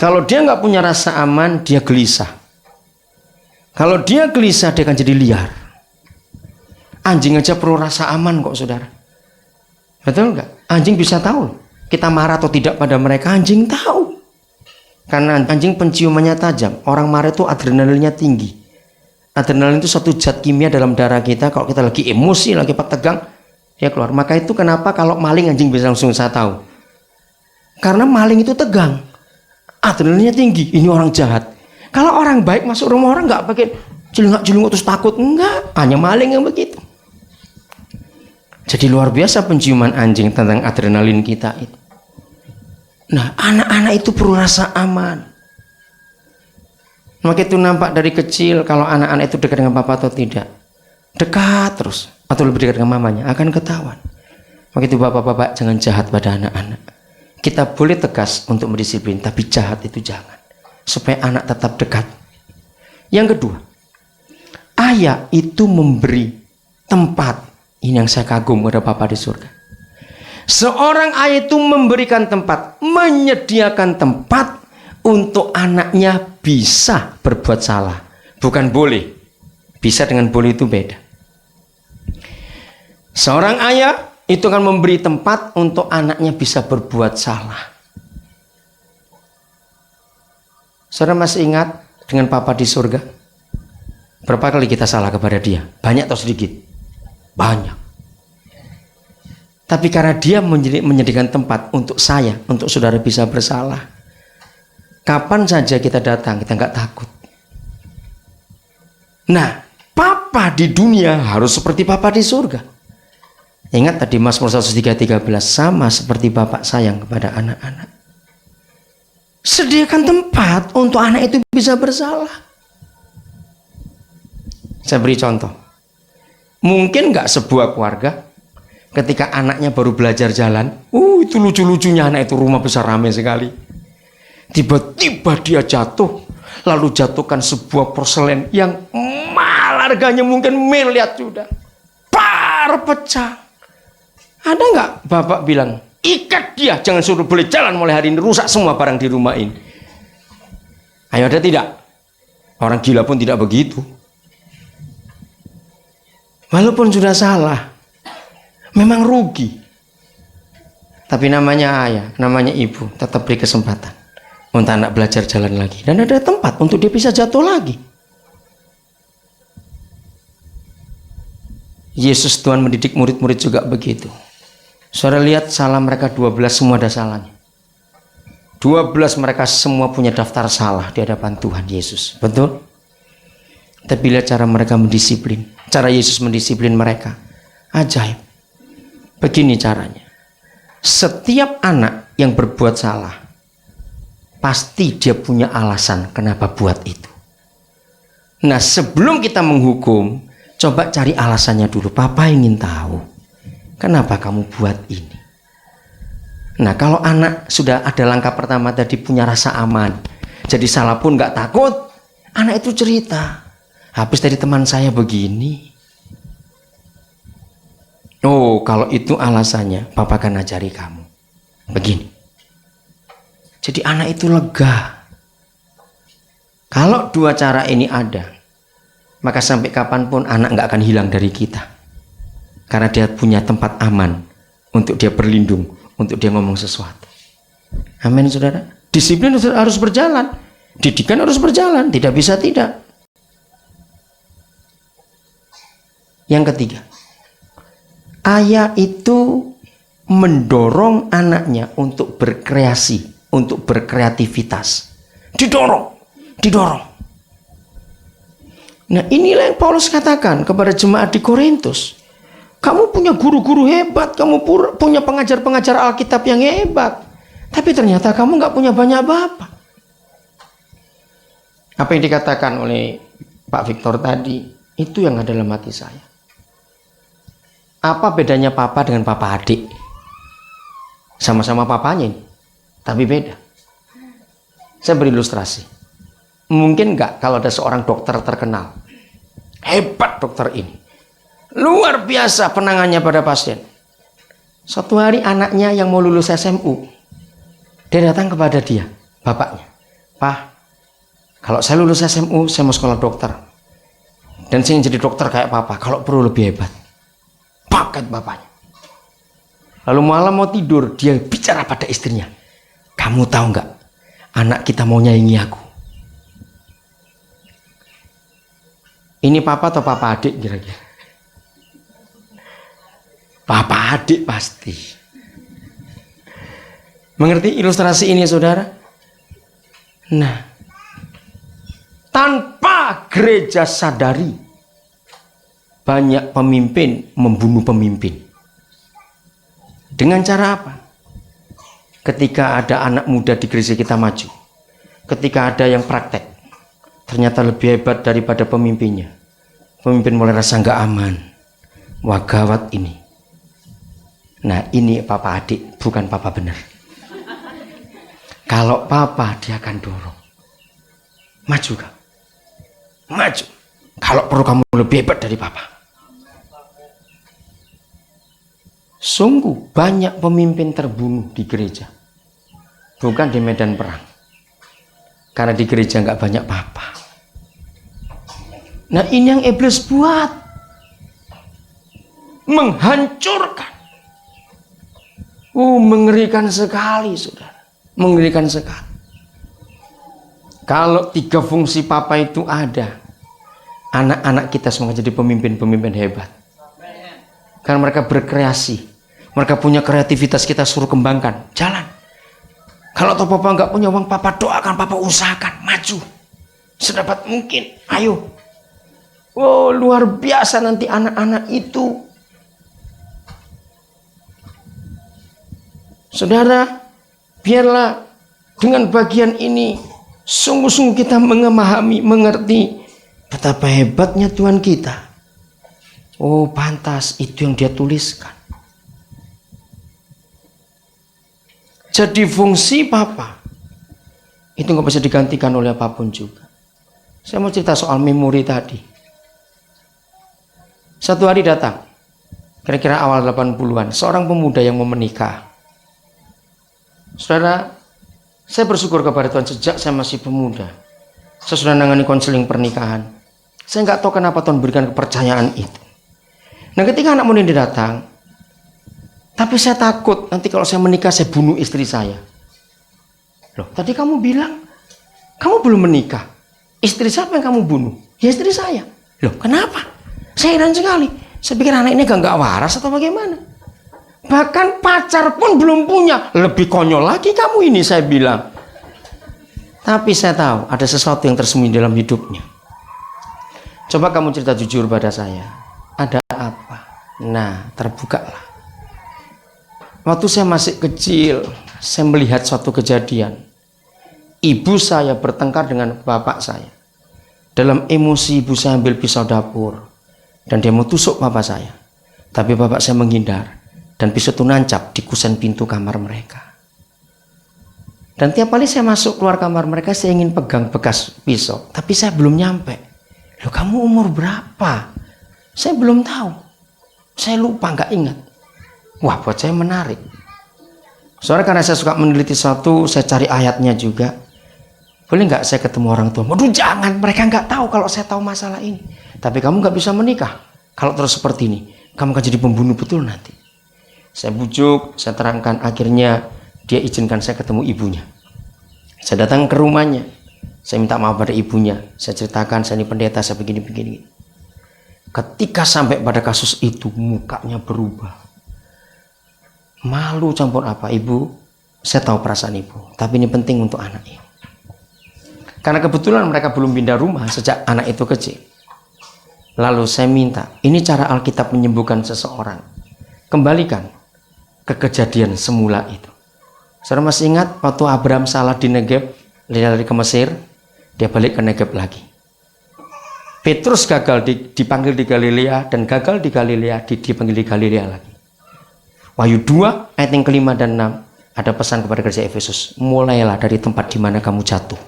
Kalau dia nggak punya rasa aman, dia gelisah. Kalau dia gelisah, dia akan jadi liar. Anjing aja perlu rasa aman kok, saudara. Betul nggak? Anjing bisa tahu kita marah atau tidak pada mereka. Anjing tahu. Karena anjing penciumannya tajam. Orang marah itu adrenalinnya tinggi. Adrenalin itu satu zat kimia dalam darah kita. Kalau kita lagi emosi, lagi tegang, dia keluar. Maka itu kenapa kalau maling anjing bisa langsung saya tahu. Karena maling itu tegang. Adrenalinnya tinggi, ini orang jahat. Kalau orang baik masuk rumah orang nggak pakai jelungak-jelunguk terus takut, enggak, hanya maling yang begitu. Jadi luar biasa penciuman anjing tentang adrenalin kita itu. Nah, anak-anak itu perlu rasa aman. Maka itu nampak dari kecil kalau anak-anak itu dekat dengan papa atau tidak. Dekat terus atau lebih dekat dengan mamanya akan ketahuan. Maka itu bapak-bapak jangan jahat pada anak-anak. Kita boleh tegas untuk mendisiplin, tapi jahat itu jangan. Supaya anak tetap dekat. Yang kedua, ayah itu memberi tempat. Ini yang saya kagum kepada Bapa di surga. Seorang ayah itu memberikan tempat, menyediakan tempat untuk anaknya bisa berbuat salah. Bukan boleh. Bisa dengan boleh itu beda. Seorang ayah itu akan memberi tempat untuk anaknya bisa berbuat salah. Saudara masih ingat dengan Papa di surga? Berapa kali kita salah kepada dia? Banyak atau sedikit? Banyak. Tapi karena dia menyediakan tempat untuk saya, untuk saudara bisa bersalah. Kapan saja kita datang, kita nggak takut. Nah, Papa di dunia harus seperti Papa di surga. Ingat tadi Mazmur 103:13, sama seperti Bapak sayang kepada anak-anak. Sediakan tempat untuk anak itu bisa bersalah. Saya beri contoh. Mungkin nggak sebuah keluarga ketika anaknya baru belajar jalan, itu lucu-lucunya anak itu, rumah besar ramai sekali. Tiba-tiba dia jatuh, lalu jatuhkan sebuah porselen yang mahal harganya mungkin miliar sudah. Pecah. Ada nggak bapak bilang, ikat dia, jangan suruh boleh jalan mulai hari ini, rusak semua barang di rumah ini. Ayo, ada tidak? Orang gila pun tidak begitu. Walaupun sudah salah, memang rugi. Tapi namanya ayah, namanya ibu, tetap beri kesempatan untuk anak belajar jalan lagi. Dan ada tempat untuk dia bisa jatuh lagi. Yesus Tuhan mendidik murid-murid juga begitu. Saudara lihat salah mereka 12 semua ada salahnya. 12 mereka semua punya daftar salah di hadapan Tuhan Yesus. Betul? Tapi lihat cara mereka mendisiplin. Cara Yesus mendisiplin mereka. Ajaib. Begini caranya. Setiap anak yang berbuat salah, pasti dia punya alasan kenapa buat itu. Nah, sebelum kita menghukum, coba cari alasannya dulu. Papa ingin tahu, kenapa kamu buat ini? Nah, kalau anak sudah ada langkah pertama tadi punya rasa aman, jadi salah pun nggak takut, anak itu cerita. Habis dari teman saya begini. Oh, kalau itu alasannya, Papa akan ajari kamu. Begini. Jadi anak itu lega. Kalau dua cara ini ada, maka sampai kapanpun anak nggak akan hilang dari kita. Karena dia punya tempat aman untuk dia berlindung, untuk dia ngomong sesuatu. Amin, saudara. Disiplin harus berjalan. Didikan harus berjalan. Tidak bisa tidak. Yang ketiga, ayah itu mendorong anaknya untuk berkreasi, untuk berkreativitas. Didorong. Nah, inilah yang Paulus katakan kepada jemaat di Korintus. Kamu punya guru-guru hebat, kamu punya pengajar-pengajar Alkitab yang hebat. Tapi ternyata kamu nggak punya banyak bapak. Apa yang dikatakan oleh Pak Victor tadi, itu yang ada dalam hati saya. Apa bedanya papa dengan papa adik? Sama-sama papanya ini, tapi beda. Saya beri ilustrasi. Mungkin nggak kalau ada seorang dokter terkenal, hebat dokter ini, luar biasa penanganannya pada pasien. Suatu hari anaknya yang mau lulus SMU, dia datang kepada dia, bapaknya. Pak, kalau saya lulus SMU, saya mau sekolah dokter. Dan saya ingin jadi dokter kayak papa, kalau perlu lebih hebat. Paket bapaknya. Lalu malam mau tidur, dia bicara pada istrinya. Kamu tahu nggak, anak kita mau nyaingi aku. Ini papa atau papa adik kira-kira? Papa adik pasti. Mengerti ilustrasi ini saudara? Nah, tanpa gereja sadari, banyak pemimpin membunuh pemimpin. Dengan cara apa? Ketika ada anak muda di gereja kita maju, ketika ada yang praktek, ternyata lebih hebat daripada pemimpinnya. Pemimpin mulai rasa nggak aman. Wah gawat ini. Nah ini papa adik, bukan papa benar. Kalau papa dia akan dorong. Maju kak. Maju. Kalau perlu kamu lebih hebat dari papa. Sungguh banyak pemimpin terbunuh di gereja. Bukan di medan perang. Karena di gereja nggak banyak papa. Nah ini yang iblis buat. Menghancurkan. Mengerikan sekali saudara. Mengerikan sekali. Kalau 3 fungsi papa itu ada, anak-anak kita semua jadi pemimpin-pemimpin hebat. Karena mereka berkreasi. Mereka punya kreativitas, kita suruh kembangkan. Jalan. Kalau toh papa nggak punya uang, papa doakan, papa usahakan. Maju. Sedapat mungkin. Ayo. Oh luar biasa nanti anak-anak itu. Saudara, biarlah dengan bagian ini sungguh-sungguh kita memahami, mengerti betapa hebatnya Tuhan kita. Oh pantas itu yang dia tuliskan. Jadi fungsi papa itu nggak bisa digantikan oleh apapun juga. Saya mau cerita soal memori tadi. Satu hari datang, kira-kira awal 80-an, seorang pemuda yang mau menikah. Saudara, saya bersyukur kepada Tuhan sejak saya masih pemuda. Saya sudah menangani konseling pernikahan. Saya nggak tahu kenapa Tuhan berikan kepercayaan itu. Nah ketika anak muda ini datang, tapi saya takut nanti kalau saya menikah saya bunuh istri saya. Loh, tadi kamu bilang kamu belum menikah. Istri siapa yang kamu bunuh? Ya istri saya. Loh, kenapa? Saya heran sekali. Saya pikir anak ini gak waras atau bagaimana. Bahkan pacar pun belum punya. Lebih konyol lagi kamu ini, saya bilang. Tapi saya tahu ada sesuatu yang tersembunyi dalam hidupnya. Coba kamu cerita jujur pada saya. Ada apa? Nah, terbukalah. Waktu saya masih kecil, saya melihat suatu kejadian. Ibu saya bertengkar dengan bapak saya. Dalam emosi ibu saya ambil pisau dapur. Dan dia mau tusuk bapak saya. Tapi bapak saya menghindar. Dan pisau itu nancap di kusen pintu kamar mereka. Dan tiap kali saya masuk keluar kamar mereka, saya ingin pegang bekas pisau. Tapi saya belum nyampe. Loh kamu umur berapa? Saya belum tahu. Saya lupa, nggak ingat. Wah buat saya menarik. Soalnya karena saya suka meneliti sesuatu, saya cari ayatnya juga. Boleh nggak saya ketemu orang tua? Waduh jangan, mereka nggak tahu kalau saya tahu masalah ini. Tapi kamu nggak bisa menikah kalau terus seperti ini. Kamu akan jadi pembunuh betul nanti. Saya bujuk, saya terangkan. Akhirnya dia izinkan saya ketemu ibunya. Saya datang ke rumahnya. Saya minta maaf pada ibunya. Saya ceritakan, saya ini pendeta, saya begini-begini. Ketika sampai pada kasus itu, mukanya berubah. Malu campur apa? Ibu, saya tahu perasaan ibu. Tapi ini penting untuk anak ini. Karena kebetulan mereka belum pindah rumah sejak anak itu kecil. Lalu saya minta, ini cara Alkitab menyembuhkan seseorang. Kembalikan ke kejadian semula itu. Saudara masih ingat waktu Abraham salah di Negeb, lari ke Mesir, dia balik ke Negeb lagi. Petrus gagal dipanggil di Galilea, dan gagal di Galilea dipanggil di Galilea lagi. Wahyu 2 ayat yang kelima dan 6 ada pesan kepada gereja Efesus, mulailah dari tempat di mana kamu jatuh.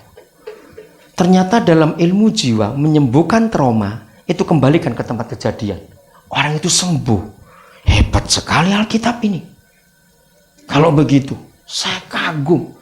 Ternyata dalam ilmu jiwa menyembuhkan trauma itu kembalikan ke tempat kejadian. Orang itu sembuh. Hebat sekali Alkitab ini. Kalau begitu, saya kagum.